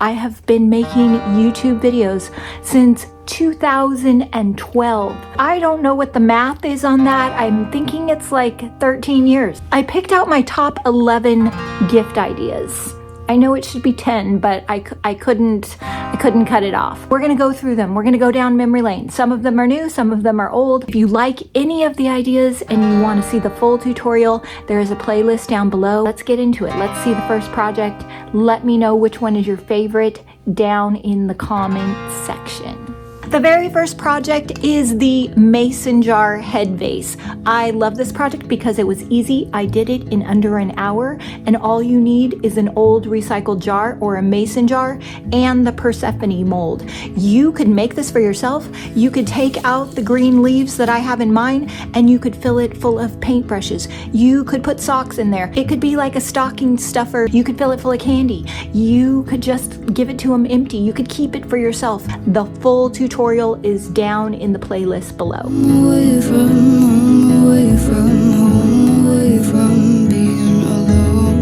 I have been making YouTube videos since 2012. I don't know what the math is on that. I'm thinking it's like 13 years. I picked out my top 11 gift ideas. I know it should be 10, but I couldn't cut it off. We're gonna go through them. We're gonna go down memory lane. Some of them are new, some of them are old. If you like any of the ideas and you wanna see the full tutorial, there is a playlist down below. Let's get into it. Let's see the first project. Let me know which one is your favorite down in the comments section. The very first project is the mason jar head vase. I love this project because it was easy. I did it in under an hour, and all you need is an old recycled jar or a mason jar and the Persephone mold. You could make this for yourself. You could take out the green leaves that I have in mine and you could fill it full of paintbrushes. You could put socks in there. It could be like a stocking stuffer. You could fill it full of candy. You could just give it to them empty. You could keep it for yourself. The full tutorial is down in the playlist below. Away from home, away from home, away from being alone.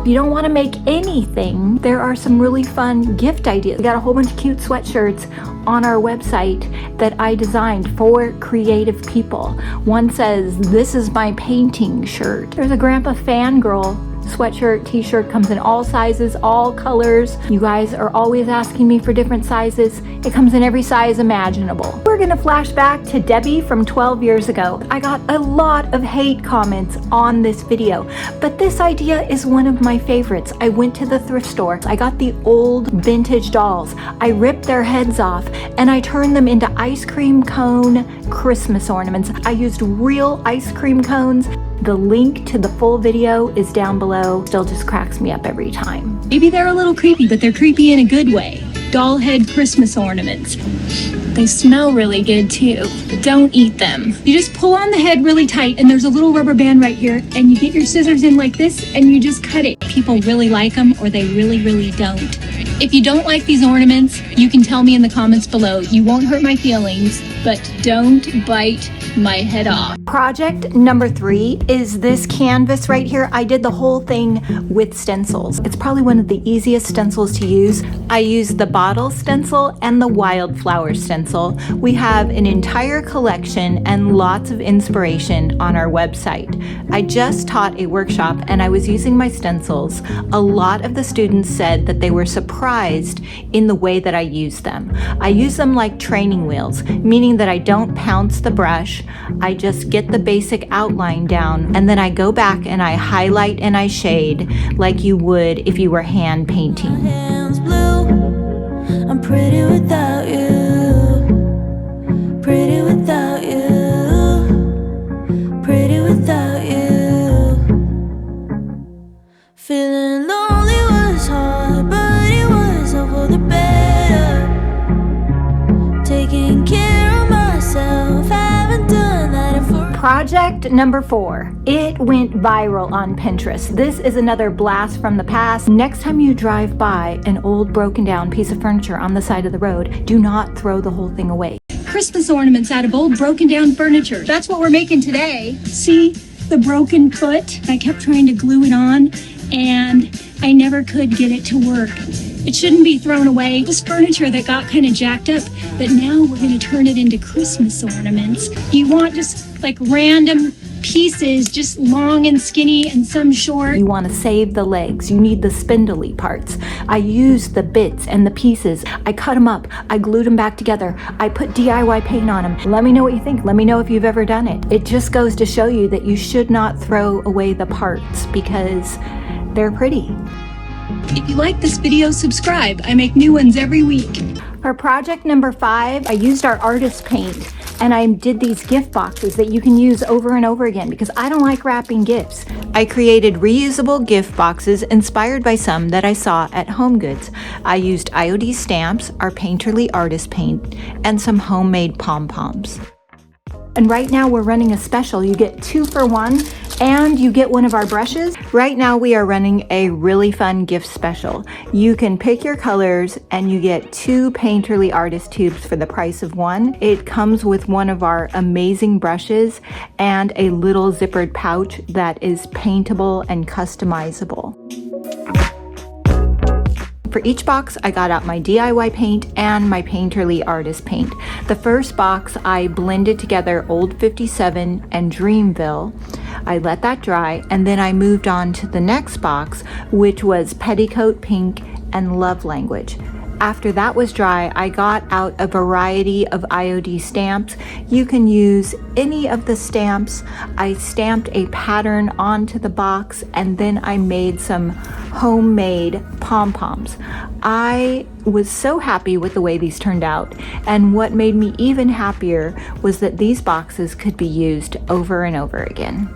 If you don't want to make anything, there are some really fun gift ideas. We got a whole bunch of cute sweatshirts on our website that I designed for creative people. One says, "This is my painting shirt." There's a Grandpa Fangirl sweatshirt, t-shirt, comes in all sizes, all colors. You guys are always asking me for different sizes. It comes in every size imaginable. We're gonna flash back to Debbie from 12 years ago. I got a lot of hate comments on this video, but this idea is one of my favorites. I went to the thrift store. I got the old vintage dolls. I ripped their heads off and I turned them into ice cream cone Christmas ornaments. I used real ice cream cones. The link to the full video is down below. Still just cracks me up every time. Maybe they're a little creepy, but they're creepy in a good way. Doll head Christmas ornaments. They smell really good too, but don't eat them. You just pull on the head really tight and there's a little rubber band right here and you get your scissors in like this and you just cut it. People really like them or they really, really don't. If you don't like these ornaments, you can tell me in the comments below. You won't hurt my feelings, but don't bite my head off. Project number 3 is this canvas right here. I did the whole thing with stencils. It's probably one of the easiest stencils to use. I used the bottle stencil and the wildflower stencil. We have an entire collection and lots of inspiration on our website. I just taught a workshop and I was using my stencils. A lot of the students said that they were surprised in the way that I use them. I use them like training wheels, meaning that I don't pounce the brush. I just get the basic outline down and then I go back and I highlight and I shade like you would if you were hand painting. My hands blue. I'm pretty without you. Pretty without you. Pretty without you. Feeling lonely was hard, but it was all for the better. Taking care of myself, haven't done that in forever. Project number 4. It went viral on Pinterest. This is another blast from the past. Next time you drive by an old broken down piece of furniture on the side of the road, do not throw the whole thing away. Christmas ornaments out of old broken down furniture. That's what we're making today. See the broken foot? I kept trying to glue it on and I never could get it to work. It shouldn't be thrown away. This furniture that got kind of jacked up, but now we're going to turn it into Christmas ornaments. You want just like random pieces, just long and skinny and some short. You want to save the legs. You need the spindly parts. I used the bits and the pieces. I cut them up. I glued them back together. I put DIY paint on them. Let me know what you think. Let me know if you've ever done it. It just goes to show you that you should not throw away the parts because they're pretty. If you like this video, subscribe. I make new ones every week. For project number 5, I used our artist paint and I did these gift boxes that you can use over and over again because I don't like wrapping gifts. I created reusable gift boxes inspired by some that I saw at Home Goods. I used IOD stamps, our Painterly artist paint, and some homemade pom-poms. And right now we're running a special. You get 2 for 1. and you get one of our brushes. Right now we are running a really fun gift special. You can pick your colors and you get 2 Painterly Artist tubes for the price of 1. It comes with one of our amazing brushes and a little zippered pouch that is paintable and customizable. For each box, I got out my DIY paint and my Painterly Artist paint. The first box, I blended together Old 57 and Dreamville. I let that dry, and then I moved on to the next box, which was Petticoat Pink and Love Language. After that was dry, I got out a variety of IOD stamps. You can use any of the stamps. I stamped a pattern onto the box, and then I made some homemade pom-poms. I was so happy with the way these turned out, and what made me even happier was that these boxes could be used over and over again.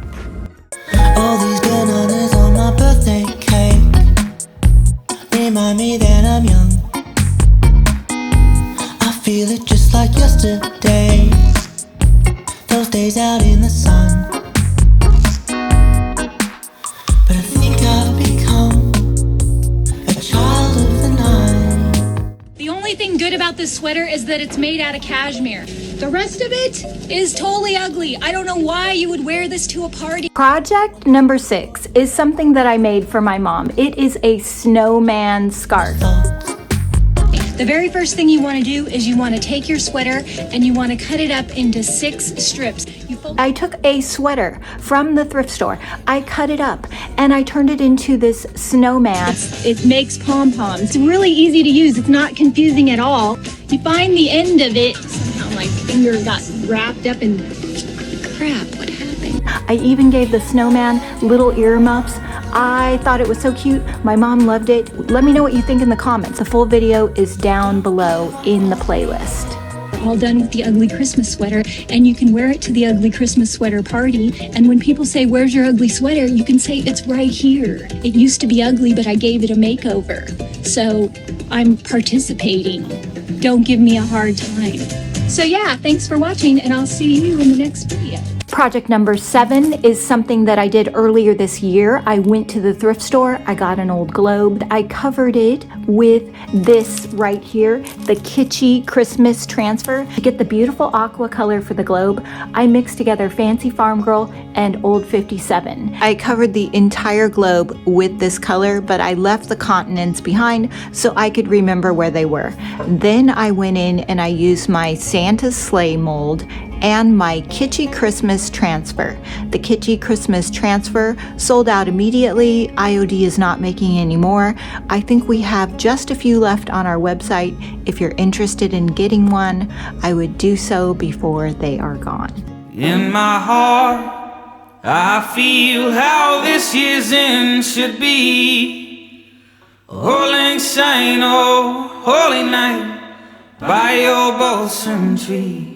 All these bananas on my birthday cake remind me that I'm young. I feel it just like yesterday, those days out in the sun. But I think I've become a child of the night. The only thing good about this sweater is that it's made out of cashmere. The rest of it is totally ugly. I don't know why you would wear this to a party. Project number 6 is something that I made for my mom. It is a snowman scarf. The very first thing you want to do is you want to take your sweater and you want to cut it up into 6 strips. I took a sweater from the thrift store. I cut it up and I turned it into this snowman. It makes pom-poms. It's really easy to use. It's not confusing at all. You find the end of it. Somehow my finger got wrapped up in crap. What happened? I even gave the snowman little earmuffs. I thought it was so cute. My mom loved it. Let me know what you think in the comments. The full video is down below in the playlist. All done with the ugly Christmas sweater, and you can wear it to the ugly Christmas sweater party. And when people say, "Where's your ugly sweater?" you can say, "It's right here. It used to be ugly, but I gave it a makeover. So I'm participating. Don't give me a hard time." So yeah, thanks for watching, and I'll see you in the next video. Project number 7 is something that I did earlier this year. I went to the thrift store, I got an old globe. I covered it with this right here, the kitschy Christmas transfer. To get the beautiful aqua color for the globe, I mixed together Fancy Farm Girl and Old 57. I covered the entire globe with this color, but I left the continents behind so I could remember where they were. Then I went in and I used my Santa's sleigh mold and my kitschy Christmas transfer. The kitschy Christmas transfer sold out immediately. IOD is not making any more. I think we have just a few left on our website. If you're interested in getting one, I would do so before they are gone. In my heart, I feel how this year's end should be. Holy Saint, oh, holy night, by your balsam tree.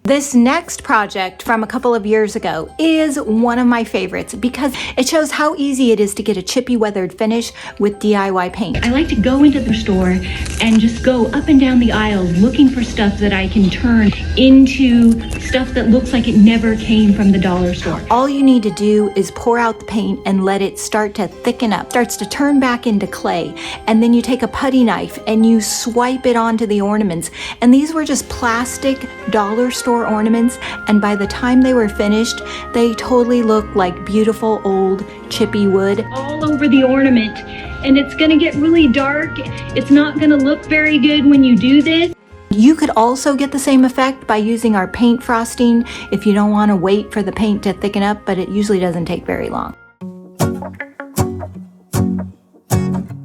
This next project from a couple of years ago is one of my favorites because it shows how easy it is to get a chippy weathered finish with DIY paint. I like to go into the store and just go up and down the aisles looking for stuff that I can turn into stuff that looks like it never came from the dollar store. All you need to do is pour out the paint and let it start to thicken up. It starts to turn back into clay, and then you take a putty knife and you swipe it onto the ornaments. And these were just plastic dollar store ornaments, and by the time they were finished, they totally looked like beautiful old chippy wood. All over the ornament, and it's gonna get really dark. It's not gonna look very good when you do this. You could also get the same effect by using our paint frosting if you don't want to wait for the paint to thicken up, but it usually doesn't take very long.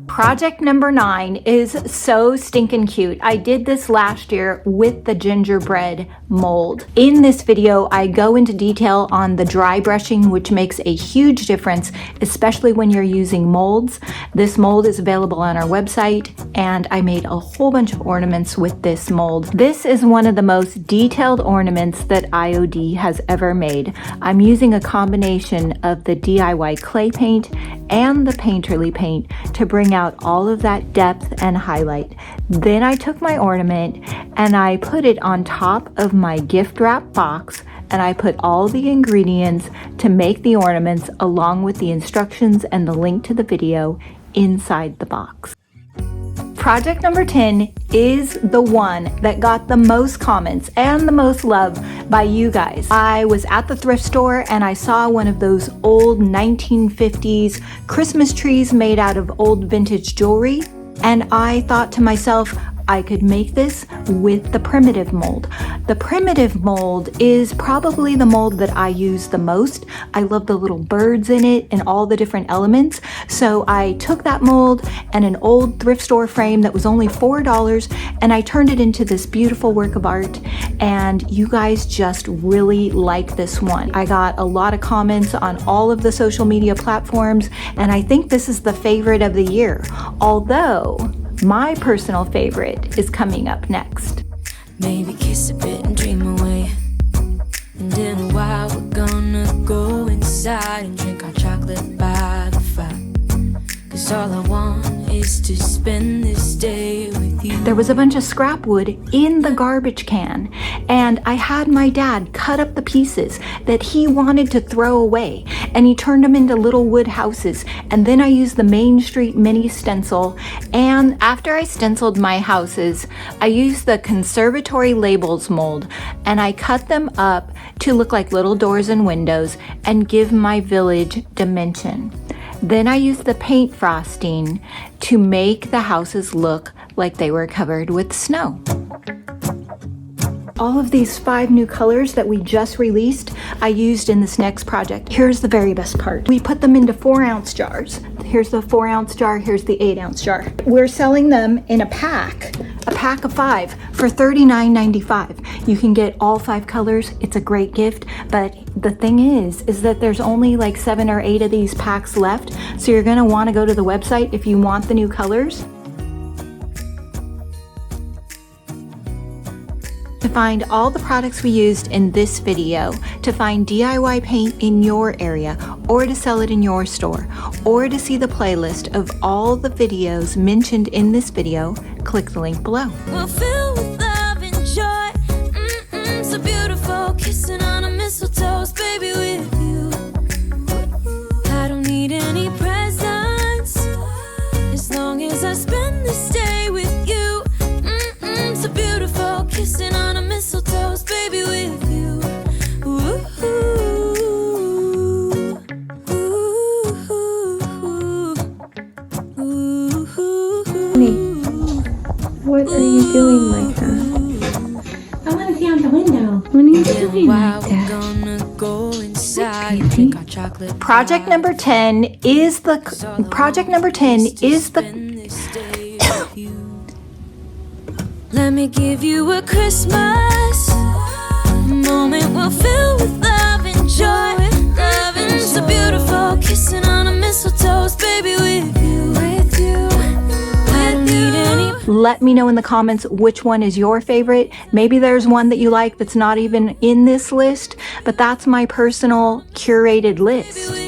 Project number 9 is so stinking cute. I did this last year with the gingerbread mold. In this video, I go into detail on the dry brushing, which makes a huge difference, especially when you're using molds. This mold is available on our website, and I made a whole bunch of ornaments with this mold. This is one of the most detailed ornaments that IOD has ever made. I'm using a combination of the DIY clay paint and the Painterly paint to bring out all of that depth and highlight. Then I took my ornament and I put it on top of my gift wrap box and I put all the ingredients to make the ornaments along with the instructions and the link to the video inside the box. Project number 10 is the one that got the most comments and the most love by you guys. I was at the thrift store and I saw one of those old 1950s Christmas trees made out of old vintage jewelry, and I thought to myself, I could make this with the primitive mold. The primitive mold is probably the mold that I use the most. I love the little birds in it and all the different elements. So I took that mold and an old thrift store frame that was only $4, and I turned it into this beautiful work of art, and you guys just really like this one. I got a lot of comments on all of the social media platforms, and I think this is the favorite of the year. Although my personal favorite is coming up next. Maybe kiss a bit and dream away. And in a while we're gonna go inside and drink our chocolate by the fire. 'Cause all I want is to spend this day with you. There was a bunch of scrap wood in the garbage can, and I had my dad cut up the pieces that he wanted to throw away, and he turned them into little wood houses. And then I used the Main Street mini stencil, and after I stenciled my houses, I used the conservatory labels mold, and I cut them up to look like little doors and windows and give my village dimension. Then I used the paint frosting to make the houses look like they were covered with snow. All of these 5 new colors that we just released, I used in this next project. Here's the very best part. We put them into 4-ounce jars. Here's the 4-ounce jar, here's the 8-ounce jar. We're selling them in a pack of 5 for $39.95. You can get all 5 colors. It's a great gift, but the thing is that there's only like 7 or 8 of these packs left. So you're gonna wanna go to the website if you want the new colors. To find all the products we used in this video, to find DIY paint in your area, or to sell it in your store, or to see the playlist of all the videos mentioned in this video, click the link below. We're filled with love and joy. So beautiful, kissing on a mistletoe, baby, with you. I don't need any presents as long as I spend this day with you. So beautiful, kissing on a mistletoe, baby, with you. Ooh, ooh, ooh, Honey, what are you doing like that? I want to see out the window. What are you doing like that? Project number 10 is the Let me give you a Christmas moment we'll fill with love and joy. Loving so beautiful, kissing on a mistletoe, baby, with you. I don't need any. Let me know in the comments which one is your favorite. Maybe there's one that you like that's not even in this list, but that's my personal curated list.